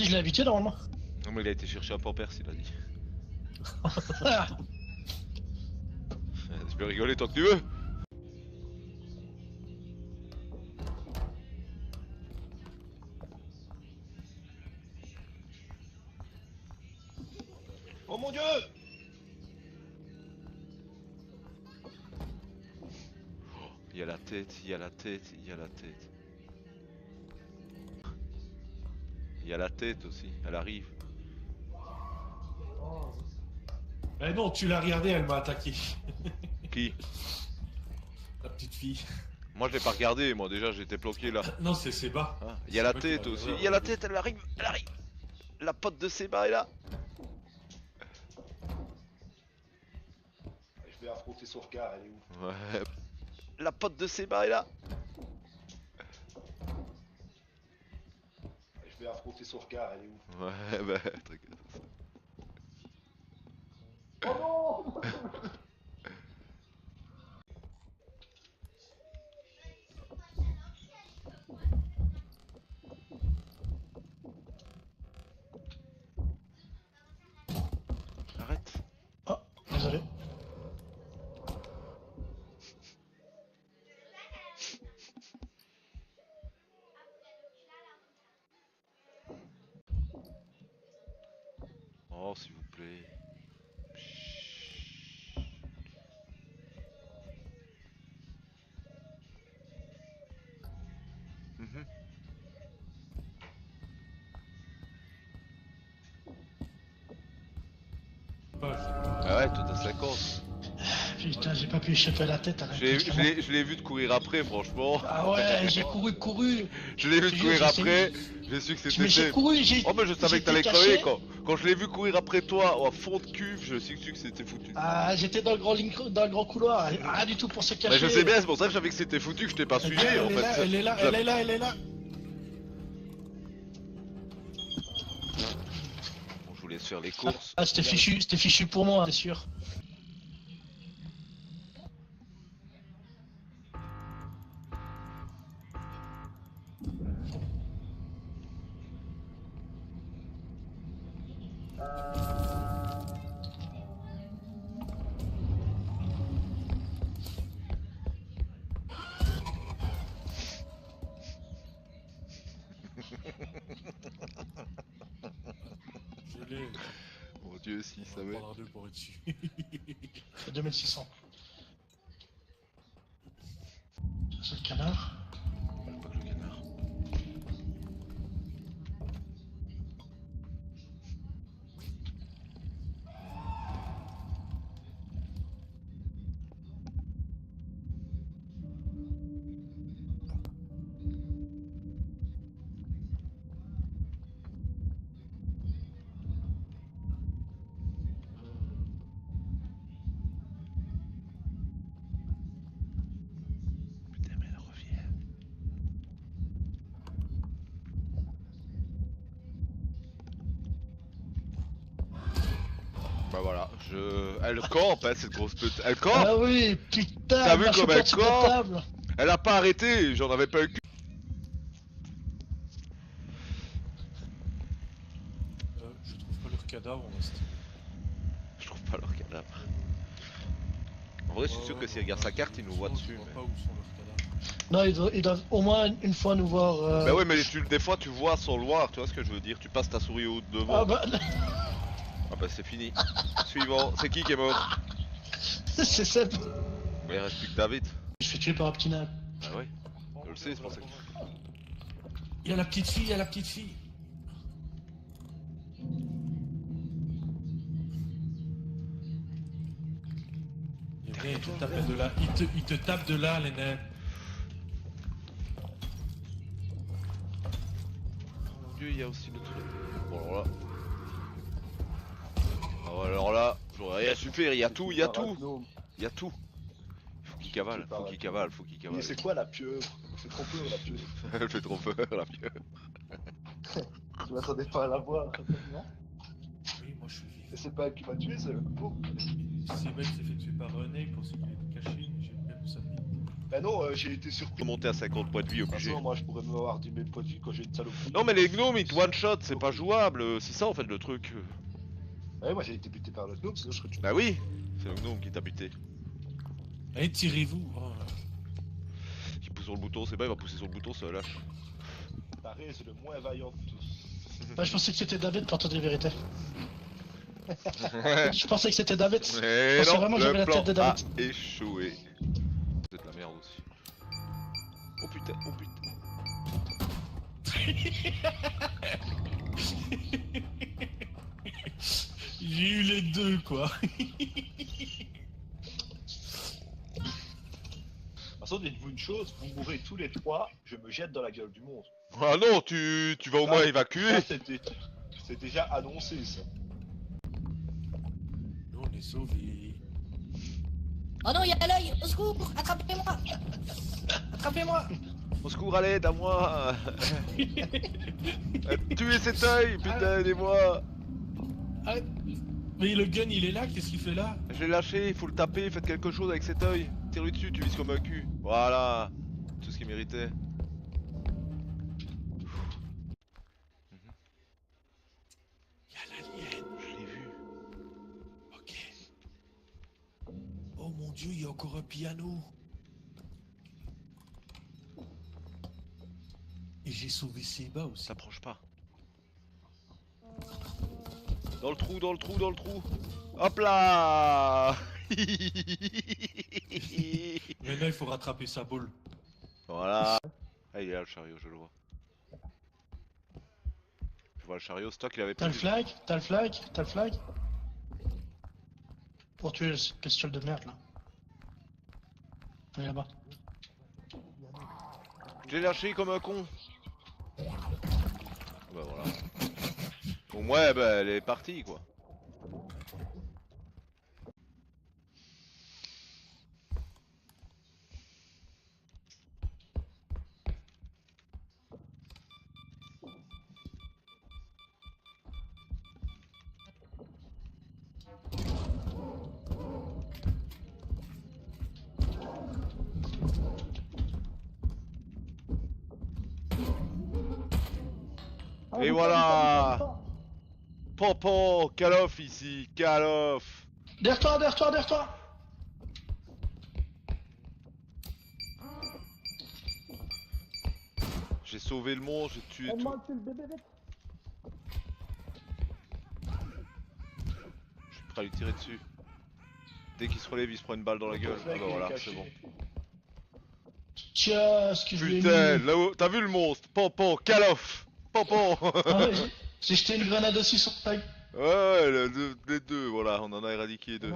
Je l'ai habitué normalement. Non mais il a été chercher un pampers, il a dit. Tu peux rigoler tant que tu veux. Oh mon dieu! Il y a la tête, il y a la tête, il y a la tête. Il y a la tête aussi, elle arrive. Eh non, tu l'as regardé, elle m'a attaqué. Qui? La petite fille. Moi je l'ai pas regardé, moi déjà j'étais bloqué là. Non, c'est Seba. Hein, il y a la tête aussi, il y a la tête, elle arrive, elle arrive. La pote de Seba est là. Je vais affronter son regard, elle est où? Ouais. La pote de Seba est là. Je vais affronter son regard, elle est où? Ouais, bah, t'inquiète. Oh non! Arrête. Oh, désolé. Oh, s'il vous plaît. Mhm. Ah ouais, toi t'as 50. Putain, j'ai pas pu échapper à la tête. Arrête, Je l'ai vu de courir après, franchement. Ah ouais, j'ai couru. Je l'ai vu de Je te courir jure, après. J'ai su que Mais j'ai c'était. couru, Oh, mais je savais que t'allais j'étais crever caché. quand je l'ai vu courir après toi à fond de cuve, je sais que c'était foutu. Ah, j'étais dans le grand couloir. Rien du tout pour se cacher. Bah, je sais bien, c'est pour ça que je savais que c'était foutu, que je t'ai pas suivi en fait. Elle est là. Bon, je vous laisse faire les courses. Ah, c'était fichu pour moi, c'est sûr. Je l'ai. Mon dieu, s'il On savait. va prendre un 2 pour être dessus. C'est 2600. C'est le canard. Pas que le canard. Putain, mais elle revient. Bah voilà, elle campe, hein, cette grosse pute. Elle campe. Ah oui, putain. T'as vu marche comme pas elle sur la campe? table. Elle a pas arrêté, j'en avais pas eu. Je trouve pas leur cadavre, on reste. Je trouve pas leur cadavre. En vrai, je suis sûr que s'ils regardent sa carte, ils nous voient dessus. Je vois Mais... pas où sont leurs cadavres. Non, ils doivent au moins une fois nous voir. Bah ouais, mais des fois tu vois sans le voir, tu vois ce que je veux dire. Tu passes ta souris au devant. Ah bah, Ah bah c'est fini. Suivant, c'est qui est mort? c'est Seb. Mais il reste plus que David. Je suis tué par un petit nain. Bah ouais, je le sais, c'est pour ça que... Il y a la petite fille, il y a la petite fille. Les nains, ils te tapent de là. Ils te tapent de là, les nains. Oh mon dieu, il y a aussi le truc. Bon alors là... Ah, alors là, j'aurais rien su faire, il y a tout, il y a tout. Il y a tout. Faut qu'il cavale, faut qu'il cavale, faut qu'il Mais cavale. c'est quoi la pieuvre? C'est trop peur la pieuvre. Elle fait trop peur, la pieuvre. Je m'attendais pas à la voir. Non? Oui, moi je suis vif. Et c'est pas elle qui m'a tué, c'est le pauvre. Sébastien s'est fait tuer par René, il pensait qu'il était caché, mais j'ai même sa vie. Bah non, j'ai été surpris. Monter à 50 points de vie De toute obligé. façon, moi je pourrais me avoir 10 000 points de vie quand j'ai une saloperie. Non mais les gnomes ils te one shot, c'est pas jouable, c'est ça en fait le truc. Ouais, moi j'ai été buté par le gnome, sinon je serais tué. Bah oui, c'est le gnome qui t'a buté. Allez, tirez-vous. Oh. Il pousse sur le bouton, c'est pas, il va pousser sur le bouton, ça lâche. Pareil, c'est le moins vaillant de tous. Bah, je pensais que c'était David pour te dire la vérité. Je pensais que c'était David. Mais Parce que non, vraiment, j'avais le la tête de plan a David. échoué. C'est de la merde aussi. Oh putain, oh putain. J'ai eu les deux, quoi. De toute façon, dites-vous une chose, vous mourrez tous les trois, je me jette dans la gueule du monde. Ah non, tu vas au moins évacuer. Ça, c'est déjà annoncé ça. Nous, on est sauvés. Oh non, il y a l'œil! Au secours! Attrapez-moi! Attrapez-moi! Au secours, à l'aide, à moi. Tuez cet œil, putain, aidez-moi. Arrête. Mais le gun, il est là, qu'est-ce qu'il fait là? Je l'ai lâché, il faut le taper, faites quelque chose avec cet œil. Tire-lui dessus, tu vises comme un cul. Voilà, tout ce qu'il méritait. Il y a l'alien. Je l'ai vu. Ok. Oh mon dieu, il y a encore un piano. Et j'ai sauvé Seba aussi. S'approche pas. Dans le trou, dans le trou, dans le trou. Hop là. Maintenant, il faut rattraper sa boule. Voilà. Ah, il est là le chariot, je le vois. Je vois le chariot, c'est toi qui l'avais T'as pris. le flag? T'as le flag? T'as le flag? Pour tuer le bestiole de merde là. Il est là-bas. Je l'ai lâché comme un con. Bah voilà. Au moins, bah, elle est partie quoi. Et voilà. Popo, call off ici, call off. Derrière toi, derrière toi, derrière toi! J'ai sauvé le monde, j'ai tué tout. Je suis prêt à lui tirer dessus. Dès qu'il se relève, il se prend une balle dans la gueule. Ah bah voilà, c'est bon. Tiens, ce que je lui ai Putain, mis. là-haut, t'as vu le monstre? Popo, call off. Popo. Ah ouais, j'ai jeté une grenade aussi sur le flag. Ouais, les deux, voilà, on en a éradiqué deux.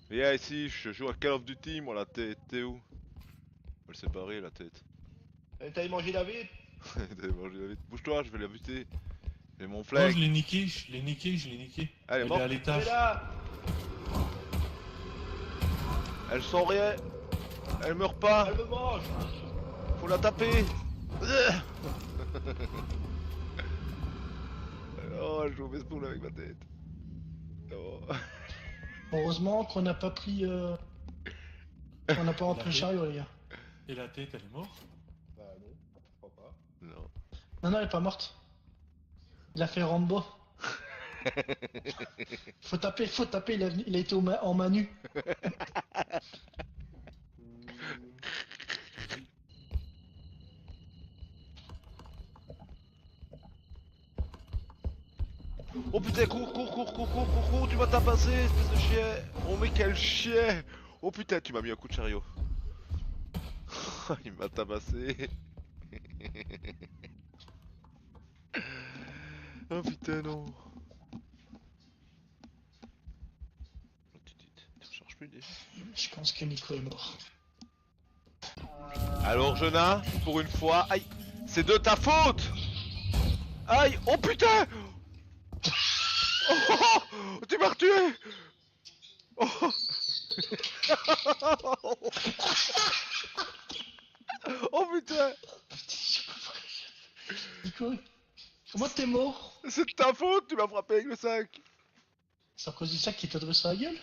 Viens ici, je joue à Call of Duty, moi la tête, t'es où? On va le séparer la tête. T'as mangé David? Bouge-toi, je vais la buter. J'ai mon Oh, flag. je l'ai niqué, je l'ai niqué, je l'ai niqué. Elle est Elle est morte. à Elle l'étage. est là! Elle sent rien. Elle meurt pas. Elle me mange! Faut la taper. Oh, je joue au baseball avec ma tête. Oh. Heureusement qu'on n'a pas pris. On n'a pas rentré le chariot, les gars. Et la tête, elle est morte. Bah non, je crois pas. Non. Non, elle est pas morte. Il a fait Rambo. Faut taper, il a été en main nue. Oh putain, cours, tu m'as tabassé, espèce de chien. Oh mais quel chien. Oh putain, tu m'as mis un coup de chariot. Il m'a tabassé. Oh putain, non. Tu recharges plus déjà? Je pense que Nico est mort. Alors Jonah, pour une fois, aïe, c'est de ta faute. Aïe, oh putain. Oh, tu m'as retué. Oh. Oh putain. Nico, comment t'es mort? C'est de ta faute, tu m'as frappé avec le sac. C'est à cause du sac qui t'a dressé la gueule?